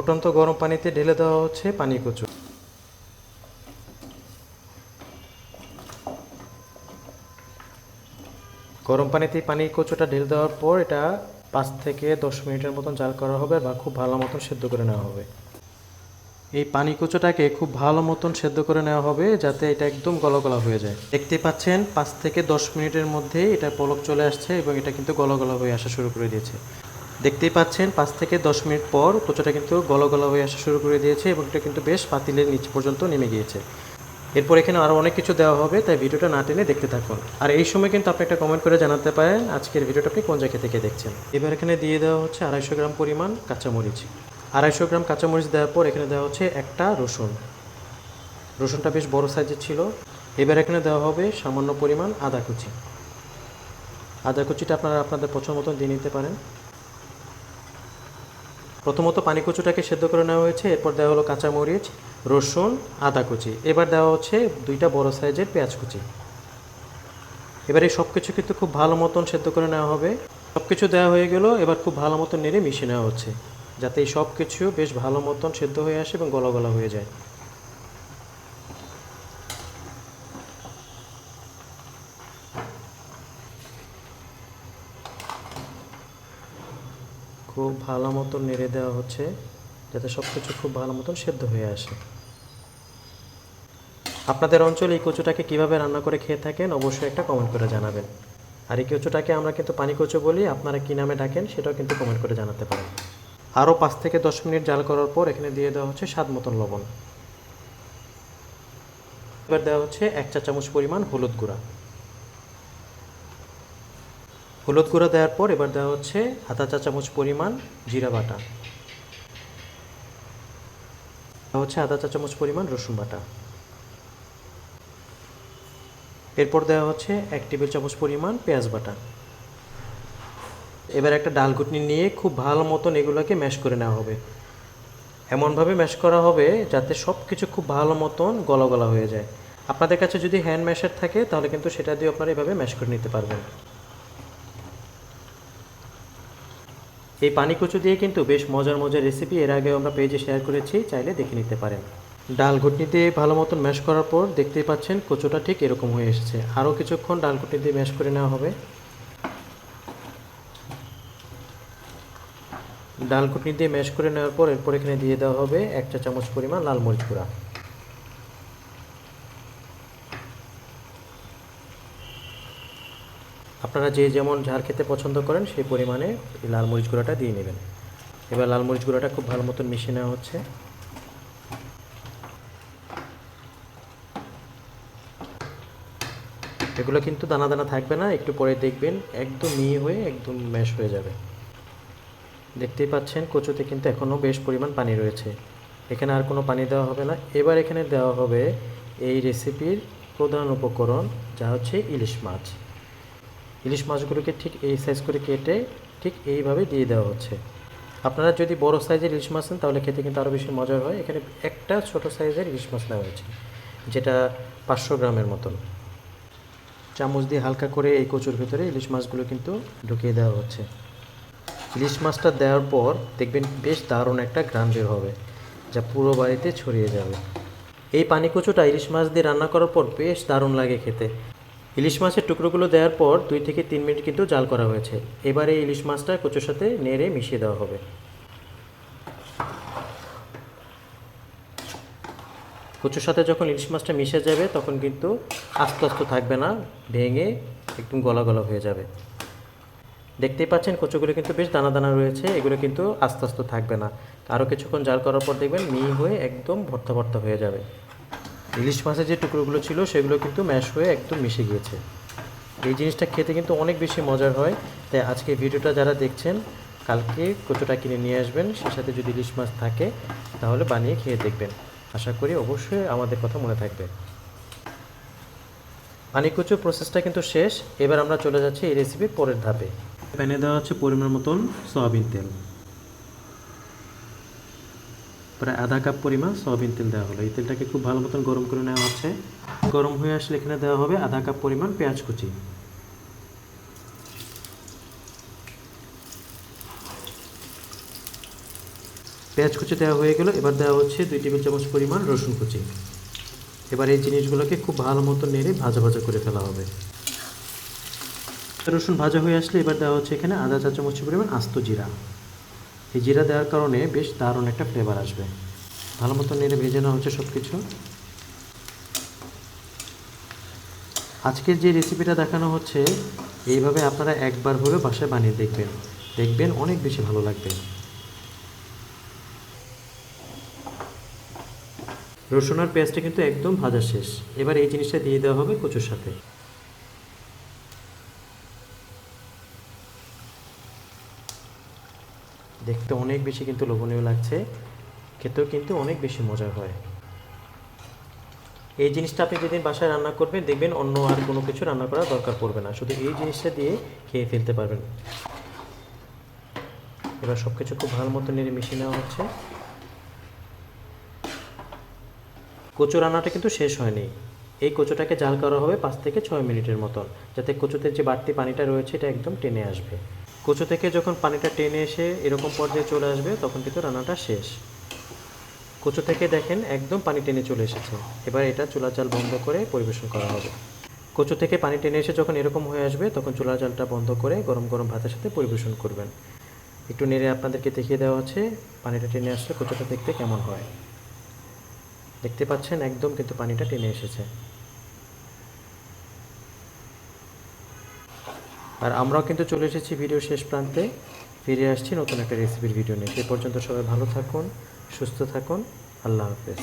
ফুটন্ত গরম পানিতে ঢেলে দেওয়া হচ্ছে পানি কচু। গরম পানিতে পানি কচুটা ঢেলে দেওয়ার পর এটা 5 থেকে 10 মিনিটের মতন জাল করা হবে বা খুব ভালো মতন সেদ্ধ করে নেওয়া হবে। এই পানি কচুটাকে খুব ভালো মতন সেদ্ধ করে নেওয়া হবে যাতে এটা একদম গলা গলা হয়ে যায়। দেখতে পাচ্ছেন 5 থেকে 10 মিনিটের মধ্যে এটা পলক চলে আসছে এবং এটা কিন্তু গলা গলা হয়ে আসা শুরু করে দিয়েছে। দেখতেই পাচ্ছেন 5 থেকে 10 মিনিট পর কচুটা কিন্তু গলা গলা হয়ে আসা শুরু করে দিয়েছে এবং এটা কিন্তু বেশ পাতিলের নিচ পর্যন্ত নেমে গিয়েছে। এরপর এখানে আরও অনেক কিছু দেওয়া হবে, তাই ভিডিওটা না টেনে দেখতে থাকুন। আর এই সময় কিন্তু আপনি একটা কমেন্ট করে জানাতে পারেন আজকের ভিডিওটা আপনি কোন জায়গা থেকে দেখছেন। এবার এখানে দিয়ে দেওয়া হচ্ছে 250 গ্রাম পরিমাণ কাঁচামরিচ। 250 গ্রাম কাঁচামরিচ দেওয়ার পর এখানে দেওয়া হচ্ছে একটা রসুন। রসুনটা বেশ বড় সাইজের ছিল। এবার এখানে দেওয়া হবে সামান্য পরিমাণ আদা কুচি। আদা কুচিটা আপনারা আপনাদের পছন্দ মতন দিয়ে নিতে পারেন। প্রথমত পানি কচুটাকে সেদ্ধ করে নেওয়া হয়েছে, এরপর দেওয়া হলো কাঁচামরিচ, রসুন, আদা কুচি। এবার দেওয়া হচ্ছে 2টা বড় সাইজের পেঁয়াজ কুচি। এবার এই সব কিছু কিন্তু খুব ভালো মতন সেদ্ধ করে নেওয়া হবে। সব কিছু দেওয়া হয়ে গেল, এবার খুব ভালো মতন নেড়ে মিশিয়ে নেওয়া হচ্ছে যাতে এই সব কিছু বেশ ভালো মতন সেদ্ধ হয়ে আসে এবং গলা গলা হয়ে যায়। খুব ভালো মতন নেড়ে দেওয়া হচ্ছে যাতে সব কিছু খুব ভালো মতন সেদ্ধ হয়ে আসে। আপনাদের অঞ্চলে এই কচুটাকে কীভাবে রান্না করে খেয়ে থাকেন অবশ্যই একটা কমেন্ট করে জানাবেন। আর এই কচুটাকে আমরা কিন্তু পানি কচু বলি, আপনারা কী নামে ডাকেন সেটাও কিন্তু কমেন্ট করে জানাতে পারেন। আরও 5 থেকে 10 মিনিট জাল করার পর এখানে দিয়ে দেওয়া হচ্ছে স্বাদ মতন লবণ। এবার দেওয়া হচ্ছে 1 চা চামচ পরিমাণ হলুদ গুঁড়া। হলুদ গুঁড়া দেওয়ার পর এবার দেওয়া হচ্ছে 1/2 চা চামচ পরিমাণ জিরা বাটা। দেওয়া হচ্ছে 1/2 চা চামচ পরিমাণ রসুন বাটা। এরপর দেওয়া হচ্ছে 1 টেবিল চামচ পরিমাণ পেঁয়াজ বাটা। এবার একটা ডাল ঘুটনি নিয়ে খুব ভালো মতন এগুলোকে ম্যাশ করে নেওয়া হবে। এমনভাবে ম্যাশ করা হবে যাতে সব কিছু খুব ভালো মতন গলা গলা হয়ে যায়। আপনাদের কাছে যদি হ্যান্ড ম্যাশার থাকে তাহলে কিন্তু সেটা দিয়ে আপনারা এভাবে ম্যাশ করে নিতে পারবেন। এই পানি কচু দিয়ে কিন্তু বেশ মজার মজার রেসিপি এর আগে আমরা পেজে শেয়ার করেছি, চাইলে দেখে নিতে পারেন। ডাল ঘুটনি দিয়ে ভালো মতন ম্যাশ করার পর দেখতেই পাচ্ছেন কচুটা ঠিক এরকম হয়ে এসেছে। আরও কিছুক্ষণ ডাল ঘুটনি দিয়ে ম্যাশ করে নেওয়া হবে। ডাল ঘুটনি দিয়ে ম্যাশ করে নেওয়ার পর এরপর এখানে দিয়ে দেওয়া হবে 1 চা চামচ পরিমাণ লাল মরিচ গুঁড়া। আপনারা যে যেমন ঝাল খেতে পছন্দ করেন সেই পরিমাণে এই লাল মরিচ গুঁড়াটা দিয়ে নেবেন। এবার লাল মরিচ গুঁড়াটা খুব ভালো মতন মিশিয়ে নেওয়া হচ্ছে। এগুলো কিন্তু দানা দানা থাকবে না, একটু পরে দেখবেন একদম মিহি হয়ে একদম ম্যাশ হয়ে যাবে। দেখতেই পাচ্ছেন কচুতে কিন্তু এখনও বেশ পরিমাণ পানি রয়েছে, এখানে আর কোনো পানি দেওয়া হবে না। এবার এখানে দেওয়া হবে এই রেসিপির প্রধান উপকরণ, যা হচ্ছে ইলিশ মাছ। ইলিশ মাছগুলোকে ঠিক এই সাইজ করে কেটে ঠিক এইভাবে দিয়ে দেওয়া হচ্ছে। আপনারা যদি বড় সাইজের ইলিশ মাছ নেন তাহলে খেতে কিন্তু আরও বেশি মজার হয়। এখানে একটা ছোট সাইজের ইলিশ মাছ নেওয়া হয়েছে, যেটা 500 গ্রামের মতন। চামচ দিয়ে হালকা করে এই কচুর ভিতরে ইলিশ মাছগুলো কিন্তু ঢুকিয়ে দেওয়া হচ্ছে। ইলিশ মাছটা দেওয়ার পর দেখবেন বেশ দারুণ একটা ঘ্রাণ বের হবে, যা পুরো বাড়িতে ছড়িয়ে যাবে। এই পানি কচুটা ইলিশ মাছ দিয়ে রান্না করার পর বেশ দারুণ লাগে খেতে। ইলিশ মাছের টুকরোগুলো দেওয়ার পর 2 থেকে 3 মিনিট কিন্তু জাল করা হয়েছে। এবারে ইলিশ মাছটা কচুর সাথে নেড়ে মিশিয়ে দেওয়া হবে। কচুর সাথে যখন ইলিশ মাছটা মিশে যাবে তখন কিন্তু আস্তে আস্তে থাকবে না, ভেঙে একদম গলা গলা হয়ে যাবে। দেখতেই পাচ্ছেন কচুগুলো কিন্তু বেশ দানা দানা রয়েছে, এগুলো কিন্তু আস্তে আস্তে থাকবে না। আরও কিছুক্ষণ জাল করার পর দেখবেন মিহি হয়ে একদম ভর্তা ভর্তা হয়ে যাবে। ইলিশ মাছের যে টুকরোগুলো ছিল সেগুলো কিন্তু ম্যাশ হয়ে একদম মিশে গিয়েছে। এই জিনিসটা খেতে কিন্তু অনেক বেশি মজার হয়। তাই আজকে ভিডিওটা যারা দেখছেন কালকে কচুটা কিনে নিয়ে আসবেন, সেই সাথে যদি ইলিশ মাছ থাকে তাহলে বানিয়ে খেয়ে দেখবেন। আশা করি অবশ্যই আমাদের কথা মনে থাকবে। পানি কচুর প্রসেসটা কিন্তু শেষ। এবার আমরা চলে যাচ্ছি এই রেসিপির পরের ধাপে। প্যানে দেওয়া হচ্ছে পরিমাণ মতন সয়াবিন তেল। প্রায় আধা কাপ পরিমাণ সয়াবিন তেল দেওয়া হলো। এই তেলটাকে খুব ভালো মতন গরম করে নেওয়া হচ্ছে। গরম হয়ে আসলে এখানে দেওয়া হবে আধা কাপ পরিমাণ পেঁয়াজ কুচি। পেঁয়াজ কুচি দেওয়া হয়ে গেল। এবার দেওয়া হচ্ছে 2 টেবিল চামচ পরিমাণ রসুন কুচি। এবার এই জিনিসগুলোকে খুব ভালো মতো নেড়ে ভাজা ভাজা করে ফেলা হবে। রসুন ভাজা হয়ে আসলে এবার দেওয়া হচ্ছে এখানে আধা চা চামচ পরিমাণ আস্ত জিরা। এই জিরা দেওয়ার কারণে বেশ দারুণ একটা ফ্লেভার আসবে। ভালো মতো নেড়ে ভেজে নেওয়া হচ্ছে সব কিছু। আজকের যে রেসিপিটা দেখানো হচ্ছে এইভাবে আপনারা একবার হলেও বাসায় বানিয়ে দেখবেন, দেখবেন অনেক বেশি ভালো লাগবে। রসুন আর পেঁয়াজটা কিন্তু একদম ভাজা শেষ। এবার এই জিনিসটা দিয়ে দেওয়া হবে কচুর সাথে। দেখতে অনেক বেশি কিন্তু লোভনীয় লাগছে, খেতেও কিন্তু অনেক বেশি মজা হয়। এই জিনিসটা আপনি যেদিন বাসায় রান্না করবেন দেখবেন অন্য আর কোনো কিছু রান্না করার দরকার পড়বে না, শুধু এই জিনিসটা দিয়ে খেয়ে ফেলতে পারবেন। এবার সব কিছু খুব ভালো মতো নেড়ে মিশিয়ে নেওয়া হচ্ছে। কচু রান্নাটা কিন্তু শেষ হয়নি। এই কচুটাকে জাল করা হবে 5 থেকে 6 মিনিটের মতন, যাতে কচুতে যে বাড়তি পানিটা রয়েছে এটা একদম টেনে আসবে। কচু থেকে যখন পানিটা টেনে এসে এরকম পর্যায়ে চলে আসবে তখন কিন্তু রান্নাটা শেষ। কচু থেকে দেখেন একদম পানি টেনে চলে এসেছে। এবার এটা চুলার জাল বন্ধ করে পরিবেশন করা হবে। কচু থেকে পানি টেনে এসে যখন এরকম হয়ে আসবে তখন চুলার জালটা বন্ধ করে গরম গরম ভাতের সাথে পরিবেশন করবেন। একটু নেড়ে আপনাদেরকে দেখিয়ে দেওয়া হচ্ছে পানিটা টেনে আসলে কচুটা দেখতে কেমন হয়। দেখতে পাচ্ছেন একদম কিন্তু পানিটা টেনে এসেছে। আর আমরাও কিন্তু চলে এসেছি ভিডিও শেষ প্রান্তে। ফিরে আসছি নতুন একটা রেসিপির ভিডিও নিয়ে। সে পর্যন্ত সবাই ভালো থাকুন, সুস্থ থাকুন। আল্লাহ হাফেজ।